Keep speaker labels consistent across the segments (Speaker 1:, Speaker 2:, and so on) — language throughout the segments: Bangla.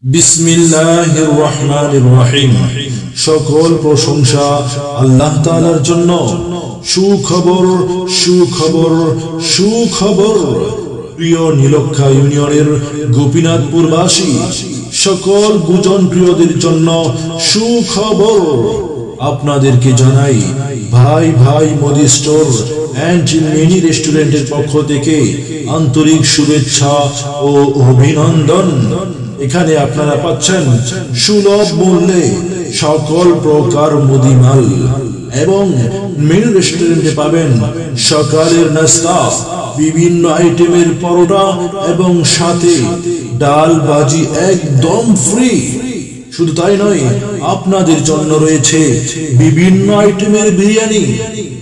Speaker 1: বিসমিল্লাহির রহমানির রহিম। সকল প্রশংসা আল্লাহ তাআলার জন্য। সুখবর সুখবর সুখবর। প্রিয় নীলক্ষা ইউনিয়নের গোপীনাথপুরবাসী সকল গুজন প্রিয়দের জন্য সুখবর। আপনাদেরকে জানাই ভাই ভাই মোদি স্টোর এন্ড মিনি রেস্টুরেন্টের পক্ষ থেকে আন্তরিক শুভেচ্ছা ও অভিনন্দন। এখানে আপনারা পাচ্ছেন সুলভ মূল্যে সকল প্রকার মুদি মাল এবং মিনি রেস্টুরেন্টে পাবেন সকালের নাস্তা, বিভিন্ন আইটেমের পরোটা এবং সাথে ডাল ভাজি একদম ফ্রি। শুধু তাই নয়, আপনাদের জন্য রয়েছে বিভিন্ন আইটেমের বিরিয়ানি,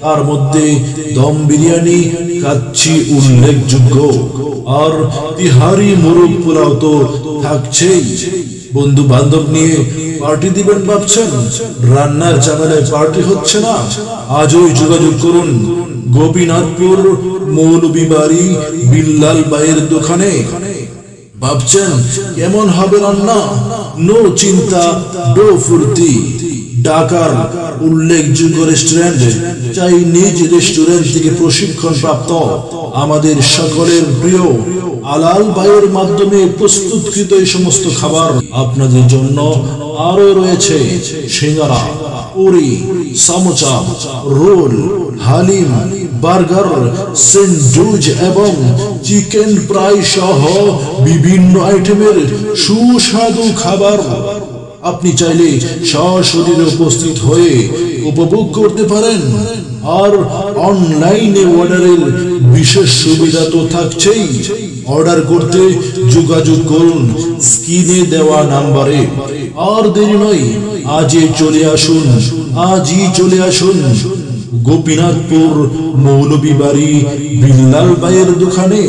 Speaker 1: তার মধ্যে দম বিরিয়ানি, কাচ্চি উল্লেখযোগ্য, আর তিহারি মোরগ পোলাও তো থাকছেই। বন্ধু বান্ধব নিয়ে পার্টি দিবেন ভাবছেন, রান্নার ঝামেলায় পার্টি হচ্ছে না? আজই যোগাযোগ করুন গোপীনাথপুর মৌলভীবাড়ি বিল্লাল ভাইয়ের দোকানে। ভাবছেন কেমন হবে রান্না? নো চিন্তা, ডো ফুর্তি। ঢাকার উল্লেখযোগ্য রেস্টুরেন্ট, চাইনিজ রেস্টুরেন্ট থেকে প্রশিক্ষণ প্রাপ্ত আমাদের সকলের প্রিয় আলাল ভাইয়ের মাধ্যমে প্রস্তুতকৃত এই সমস্ত খাবার আপনাদের জন্য আরো রয়েছে singara, puri, samosa, roll, haleem, burger, sandwich এবং চিকেন ফ্রাই সহ বিভিন্ন আইটেমের সুস্বাদু খাবার আপনি চাইলে সশরীরে উপস্থিত হয়ে উপভোগ করতে পারেন। আর অনলাইনে অর্ডারের বিশেষ সুবিধা তো থাকছেই। অর্ডার করতে যোগাযোগ করুন স্ক্রিনে দেওয়া নাম্বারে। আর দেরি নয়, আজই চলে আসুন গোপীনাথপুর মৌলভীবাড়ি বিল্লাল ভাইয়ের দোকানে।